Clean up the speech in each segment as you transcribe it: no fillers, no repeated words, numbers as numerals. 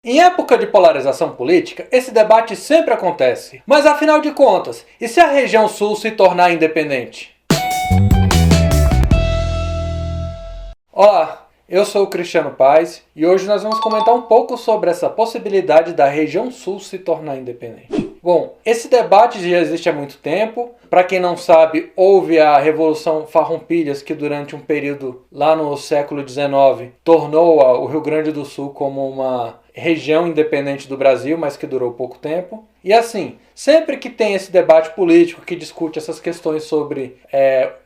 Em época de polarização política, esse debate sempre acontece. Mas afinal de contas, e se a região sul se tornar independente? Olá, eu sou o Cristiano Paes e hoje nós vamos comentar um pouco sobre essa possibilidade da região sul se tornar independente. Bom, esse debate já existe há muito tempo. Para quem não sabe, houve a Revolução Farroupilhas, que durante um período lá no século XIX tornou o Rio Grande do Sul como uma região independente do Brasil, mas que durou pouco tempo. E assim, sempre que tem esse debate político que discute essas questões sobre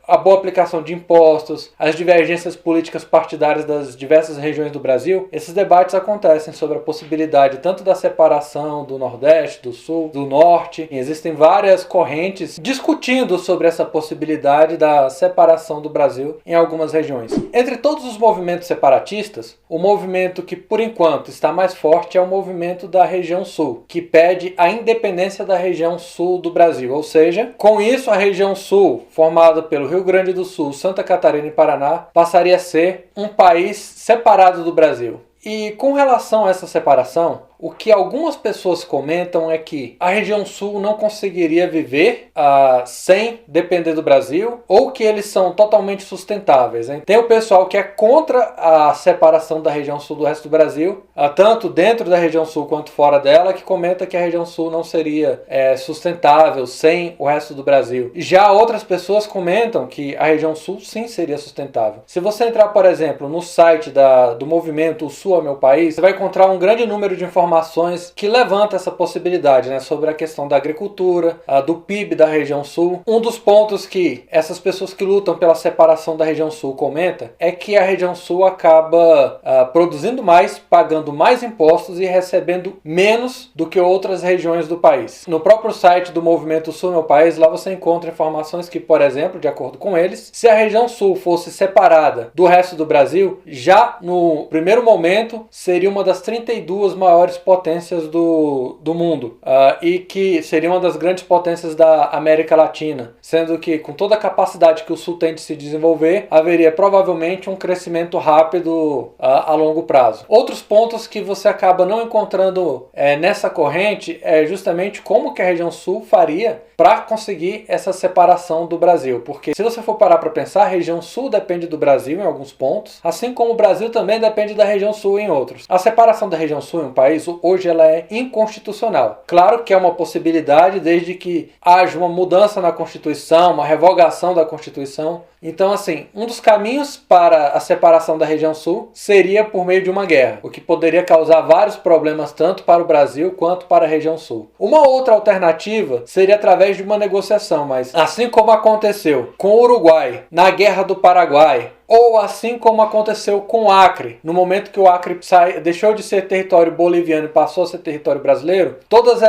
a boa aplicação de impostos, as divergências políticas partidárias das diversas regiões do Brasil, esses debates acontecem sobre a possibilidade tanto da separação do Nordeste, do Sul, do Norte. E existem várias correntes discutindo sobre essa possibilidade da separação do Brasil em algumas regiões. Entre todos os movimentos separatistas, o movimento que por enquanto está mais forte é o movimento da região Sul, que pede a independência da região Sul do Brasil. Ou seja, com isso a região Sul, formada pelo Rio Grande do Sul, Santa Catarina e Paraná, passaria a ser um país separado do Brasil. E com relação a essa separação, o que algumas pessoas comentam é que a região sul não conseguiria viver sem depender do Brasil, ou que eles são totalmente sustentáveis, hein? Tem o pessoal que é contra a separação da região sul do resto do Brasil, tanto dentro da região sul quanto fora dela, que comenta que a região sul não seria sustentável sem o resto do Brasil. E já outras pessoas comentam que a região sul sim seria sustentável. Se você entrar, por exemplo, no site do movimento O Sul é Meu País, você vai encontrar um grande número de informações que levantam essa possibilidade, sobre a questão da agricultura, do PIB da região sul. Um dos pontos que essas pessoas que lutam pela separação da região sul comentam é que a região sul acaba produzindo mais, pagando mais impostos e recebendo menos do que outras regiões do país. No próprio site do movimento Sul Meu País, lá você encontra informações que, por exemplo, de acordo com eles, se a região sul fosse separada do resto do Brasil, já no primeiro momento seria uma das 32 maiores potências do mundo, e que seria uma das grandes potências da América Latina, sendo que com toda a capacidade que o Sul tem de se desenvolver, haveria provavelmente um crescimento rápido a longo prazo. Outros pontos que você acaba não encontrando nessa corrente é justamente como que a região Sul faria para conseguir essa separação do Brasil, porque se você for parar para pensar, a região Sul depende do Brasil em alguns pontos, assim como o Brasil também depende da região Sul em outros. A separação da região Sul em um país, hoje ela é inconstitucional. Claro que é uma possibilidade desde que haja uma mudança na Constituição, uma revogação da Constituição. Então, assim, um dos caminhos para a separação da região Sul seria por meio de uma guerra, o que poderia causar vários problemas tanto para o Brasil quanto para a região Sul. Uma outra alternativa seria através de uma negociação, mas assim como aconteceu com o Uruguai na Guerra do Paraguai, ou assim como aconteceu com o Acre, no momento que o Acre deixou de ser território boliviano e passou a ser território brasileiro, todos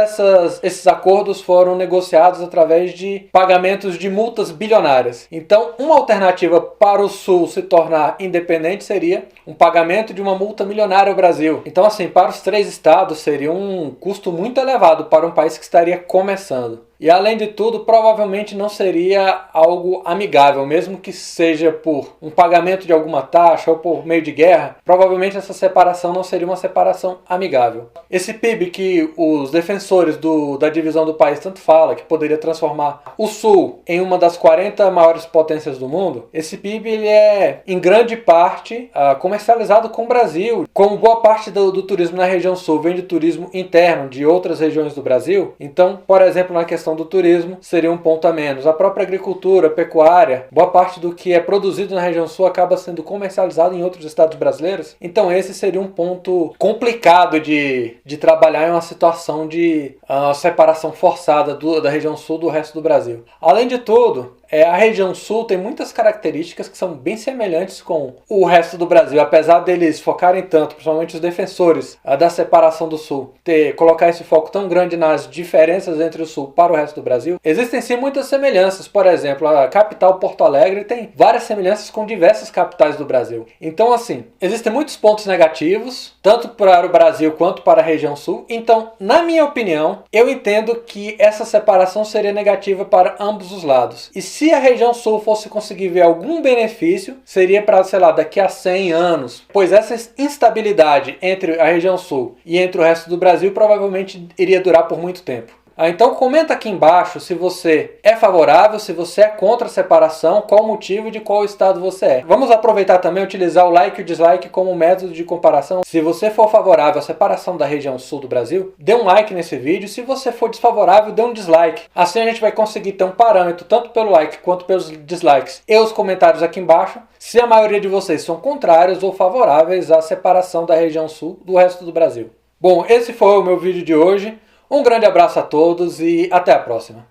esses acordos foram negociados através de pagamentos de multas bilionárias. Então, uma alternativa para o Sul se tornar independente seria um pagamento de uma multa milionária ao Brasil. Então, assim, para os três estados seria um custo muito elevado para um país que estaria começando. E além de tudo, provavelmente não seria algo amigável, mesmo que seja por um pagamento de alguma taxa ou por meio de guerra, provavelmente essa separação não seria uma separação amigável. Esse PIB que os defensores da divisão do país tanto falam, que poderia transformar o Sul em uma das 40 maiores potências do mundo, esse PIB ele é em grande parte comercializado com o Brasil. Como boa parte do turismo na região Sul vem de turismo interno de outras regiões do Brasil, então, por exemplo, na questão do turismo seria um ponto a menos. A própria agricultura, pecuária, boa parte do que é produzido na região sul acaba sendo comercializado em outros estados brasileiros. Então esse seria um ponto complicado de trabalhar em uma situação de separação forçada da região sul do resto do Brasil. Além de tudo, a região sul tem muitas características que são bem semelhantes com o resto do Brasil, apesar deles focarem tanto, principalmente os defensores da separação do sul, colocar esse foco tão grande nas diferenças entre o sul para o resto do Brasil. Existem sim muitas semelhanças, por exemplo, a capital Porto Alegre tem várias semelhanças com diversas capitais do Brasil. Então, assim, existem muitos pontos negativos, tanto para o Brasil quanto para a região sul. Então, na minha opinião, eu entendo que essa separação seria negativa para ambos os lados. E se a região sul fosse conseguir ver algum benefício, seria para, sei lá, daqui a 100 anos, pois essa instabilidade entre a região sul e entre o resto do Brasil provavelmente iria durar por muito tempo. Então comenta aqui embaixo se você é favorável, se você é contra a separação, qual o motivo e de qual estado você é. Vamos aproveitar também e utilizar o like e o dislike como método de comparação. Se você for favorável à separação da região sul do Brasil, dê um like nesse vídeo. Se você for desfavorável, dê um dislike. Assim a gente vai conseguir ter um parâmetro tanto pelo like quanto pelos dislikes e os comentários aqui embaixo, se a maioria de vocês são contrários ou favoráveis à separação da região sul do resto do Brasil. Bom, esse foi o meu vídeo de hoje. Um grande abraço a todos e até a próxima.